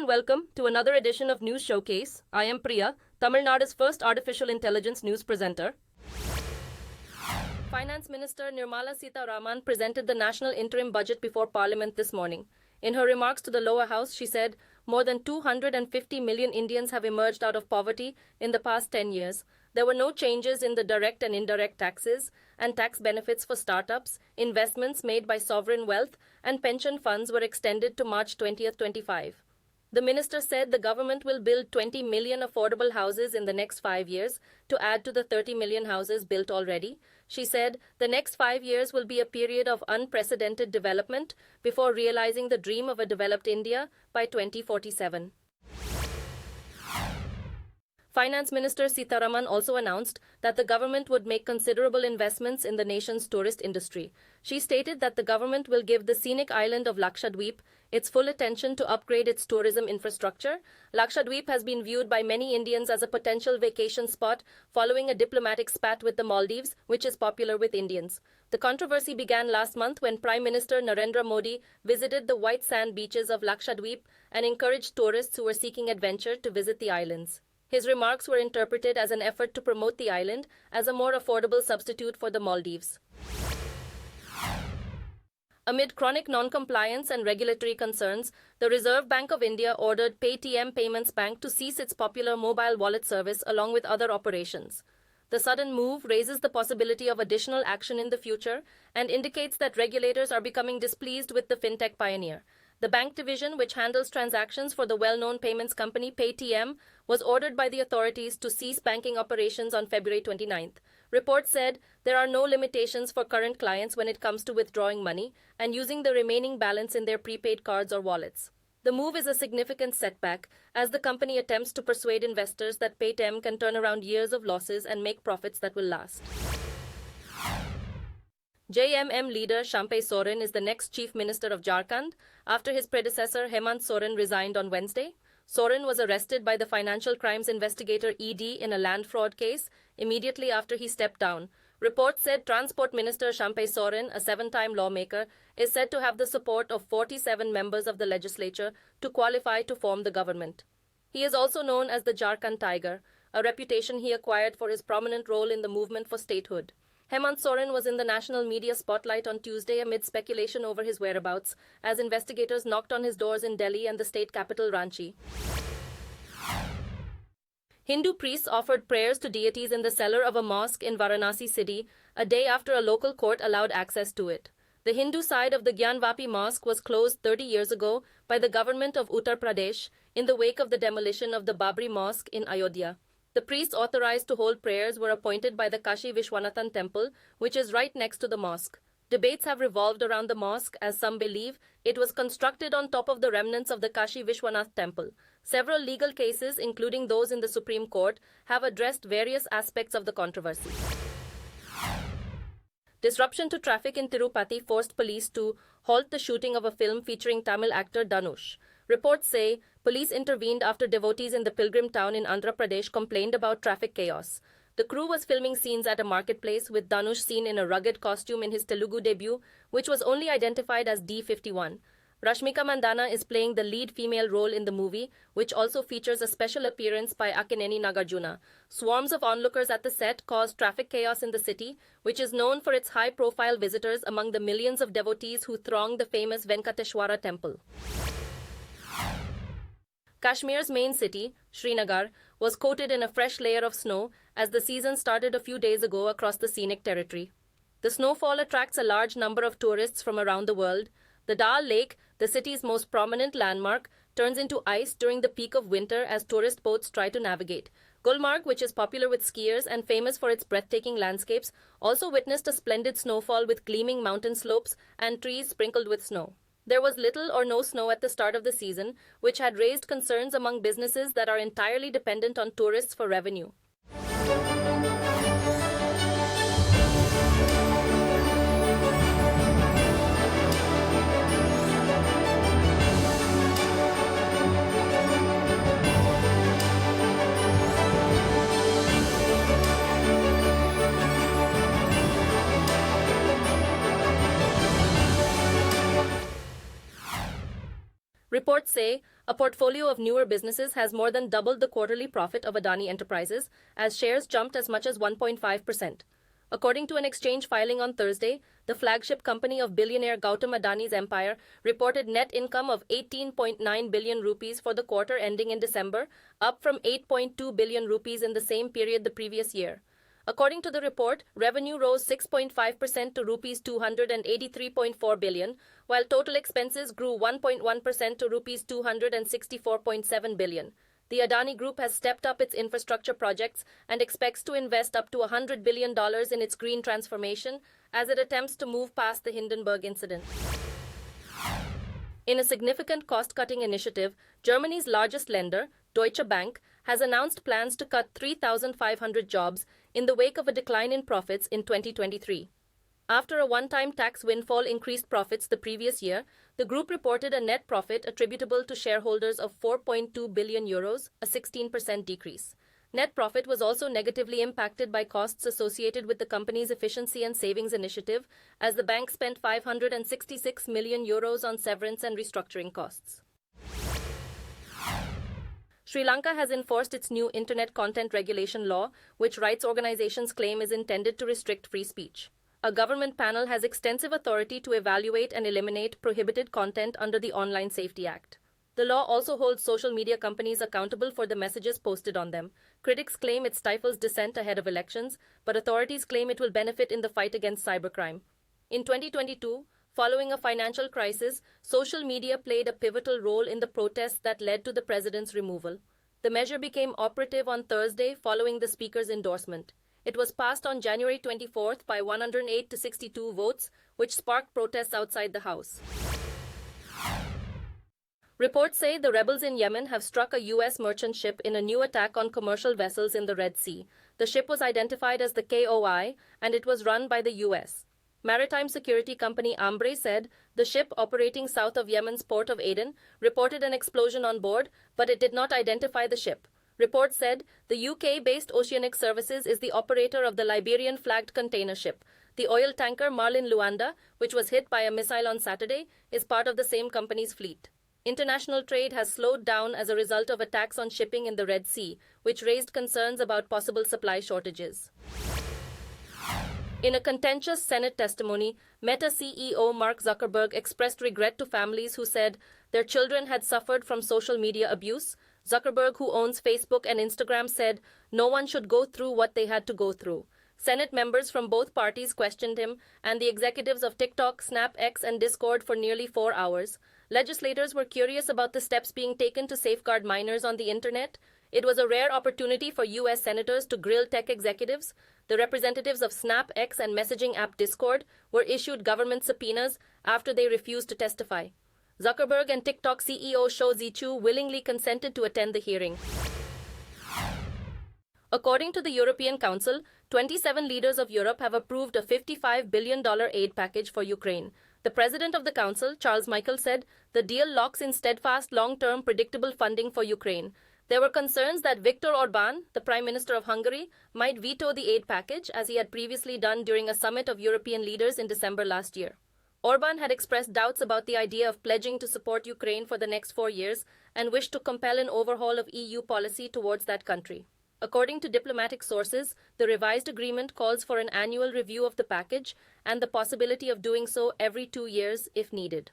and welcome to another edition of News Showcase. I am Priya, Tamil Nadu's first artificial intelligence news presenter. Finance Minister Nirmala Seetharaman presented the national interim budget before Parliament this morning. In her remarks to the lower house, she said more than 250 million Indians have emerged out of poverty in the past 10 years. There were no changes in the direct and indirect taxes and tax benefits for startups, investments made by sovereign wealth, and pension funds were extended to March 2025. The minister said the government will build 20 million affordable houses in the next 5 years to add to the 30 million houses built already. She said the next 5 years will be a period of unprecedented development before realizing the dream of a developed India by 2047. Finance Minister Seetharaman also announced that the government would make considerable investments in the nation's tourist industry. She stated that the government will give the scenic island of Lakshadweep its full attention to upgrade its tourism infrastructure. Lakshadweep has been viewed by many Indians as a potential vacation spot following a diplomatic spat with the Maldives, which is popular with Indians. The controversy began last month when Prime Minister Narendra Modi visited the white sand beaches of Lakshadweep and encouraged tourists who were seeking adventure to visit the islands. His remarks were interpreted as an effort to promote the island as a more affordable substitute for the Maldives. Amid chronic non-compliance and regulatory concerns, the Reserve Bank of India ordered Paytm Payments Bank to cease its popular mobile wallet service along with other operations. The sudden move raises the possibility of additional action in the future and indicates that regulators are becoming displeased with the fintech pioneer. The bank division, which handles transactions for the well-known payments company Paytm, was ordered by the authorities to cease banking operations on February 29th. Reports said there are no limitations for current clients when it comes to withdrawing money and using the remaining balance in their prepaid cards or wallets. The move is a significant setback as the company attempts to persuade investors that Paytm can turn around years of losses and make profits that will last. JMM leader Champai Soren is the next Chief Minister of Jharkhand after his predecessor Hemant Soren resigned on Wednesday. Soren was arrested by the Financial Crimes Investigator ED in a land fraud case immediately after he stepped down. Reports said Transport Minister Champai Soren, a 7-time lawmaker, is said to have the support of 47 members of the legislature to qualify to form the government. He is also known as the Jharkhand Tiger, a reputation he acquired for his prominent role in the movement for statehood. Hemant Soren was in the national media spotlight on Tuesday amid speculation over his whereabouts, as investigators knocked on his doors in Delhi and the state capital Ranchi. Hindu priests offered prayers to deities in the cellar of a mosque in Varanasi city a day after a local court allowed access to it. The Hindu side of the Gyanvapi mosque was closed 30 years ago by the government of Uttar Pradesh in the wake of the demolition of the Babri Mosque in Ayodhya. The priests authorized to hold prayers were appointed by the Kashi Vishwanathan temple, which is right next to the mosque. Debates have revolved around the mosque as some believe it was constructed on top of the remnants of the Kashi Vishwanath temple. Several legal cases, including those in the Supreme Court, have addressed various aspects of the controversy. Disruption to traffic in Tirupati forced police to halt the shooting of a film featuring Tamil actor Dhanush. Reports say police intervened after devotees in the pilgrim town in Andhra Pradesh complained about traffic chaos. The crew was filming scenes at a marketplace with Dhanush seen in a rugged costume in his Telugu debut, which was only identified as D51. Rashmika Mandanna is playing the lead female role in the movie, which also features a special appearance by Akkineni Nagarjuna. Swarms of onlookers at the set caused traffic chaos in the city, which is known for its high-profile visitors among the millions of devotees who throng the famous Venkateshwara temple. Kashmir's main city, Srinagar, was coated in a fresh layer of snow as the season started a few days ago across the scenic territory. The snowfall attracts a large number of tourists from around the world. The Dal Lake, the city's most prominent landmark, turns into ice during the peak of winter as tourist boats try to navigate. Gulmarg, which is popular with skiers and famous for its breathtaking landscapes, also witnessed a splendid snowfall with gleaming mountain slopes and trees sprinkled with snow. There was little or no snow at the start of the season, which had raised concerns among businesses that are entirely dependent on tourists for revenue. Reports say a portfolio of newer businesses has more than doubled the quarterly profit of Adani Enterprises, as shares jumped as much as 1.5%. According to an exchange filing on Thursday, the flagship company of billionaire Gautam Adani's empire reported net income of 18.9 billion rupees for the quarter ending in December, up from 8.2 billion rupees in the same period the previous year. According to the report, revenue rose 6.5% to rupees 283.4 billion, while total expenses grew 1.1% to rupees 264.7 billion. The Adani Group has stepped up its infrastructure projects and expects to invest up to $100 billion in its green transformation as it attempts to move past the Hindenburg incident. In a significant cost-cutting initiative, Germany's largest lender, Deutsche Bank, has announced plans to cut 3,500 jobs in the wake of a decline in profits in 2023. After a one-time tax windfall increased profits the previous year, the group reported a net profit attributable to shareholders of 4.2 billion euros, a 16% decrease. Net profit was also negatively impacted by costs associated with the company's efficiency and savings initiative, as the bank spent 566 million euros on severance and restructuring costs. Sri Lanka has enforced its new internet content regulation law, which rights organizations claim is intended to restrict free speech. A government panel has extensive authority to evaluate and eliminate prohibited content under the Online Safety Act. The law also holds social media companies accountable for the messages posted on them. Critics claim it stifles dissent ahead of elections, but authorities claim it will benefit in the fight against cybercrime. In 2022, following a financial crisis, social media played a pivotal role in the protests that led to the president's removal. The measure became operative on Thursday following the speaker's endorsement. It was passed on January 24th by 108 to 62 votes, which sparked protests outside the House. Reports say the rebels in Yemen have struck a U.S. merchant ship in a new attack on commercial vessels in the Red Sea. The ship was identified as the KOI, and it was run by the U.S. Maritime security company Ambre said the ship operating south of Yemen's port of Aden reported an explosion on board, but it did not identify the ship. Reports said the UK-based Oceanic Services is the operator of the Liberian-flagged container ship. The oil tanker Marlin Luanda, which was hit by a missile on Saturday, is part of the same company's fleet. International trade has slowed down as a result of attacks on shipping in the Red Sea, which raised concerns about possible supply shortages. In a contentious Senate testimony, Meta CEO Mark Zuckerberg expressed regret to families who said their children had suffered from social media abuse. Zuckerberg, who owns Facebook and Instagram, said no one should go through what they had to go through. Senate members from both parties questioned him and the executives of TikTok, Snap, X, and Discord for nearly 4 hours. Legislators were curious about the steps being taken to safeguard minors on the internet. It was a rare opportunity for U.S. senators to grill tech executives. The representatives of Snap, X, and messaging app Discord were issued government subpoenas after they refused to testify. Zuckerberg and TikTok CEO Shou Zichu willingly consented to attend the hearing. According to the European Council, 27 leaders of Europe have approved a $55 billion aid package for Ukraine. The president of the council, Charles Michel, said the deal locks in steadfast, long-term, predictable funding for Ukraine. There were concerns that Viktor Orban, the Prime Minister of Hungary, might veto the aid package, as he had previously done during a summit of European leaders in December last year. Orban had expressed doubts about the idea of pledging to support Ukraine for the next 4 years and wished to compel an overhaul of EU policy towards that country. According to diplomatic sources, the revised agreement calls for an annual review of the package and the possibility of doing so every 2 years if needed.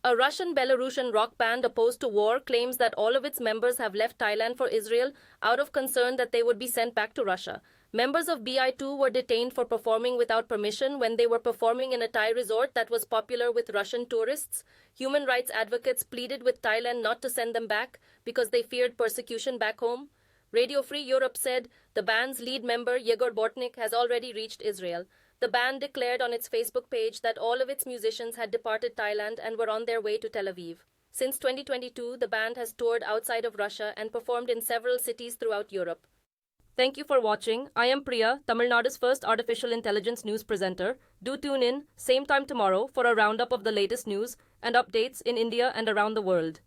A Russian-Belarusian rock band opposed to war claims that all of its members have left Thailand for Israel out of concern that they would be sent back to Russia. Members of BI2 were detained for performing without permission when they were performing in a Thai resort that was popular with Russian tourists. Human rights advocates pleaded with Thailand not to send them back because they feared persecution back home. Radio Free Europe said the band's lead member Yegor Bortnik has already reached Israel. The band declared on its Facebook page that all of its musicians had departed Thailand and were on their way to Tel Aviv. Since 2022, the band has toured outside of Russia and performed in several cities throughout Europe. Thank you for watching. I am Priya, Tamil Nadu's first artificial intelligence news presenter. Do tune in, same time tomorrow, for a roundup of the latest news and updates in India and around the world.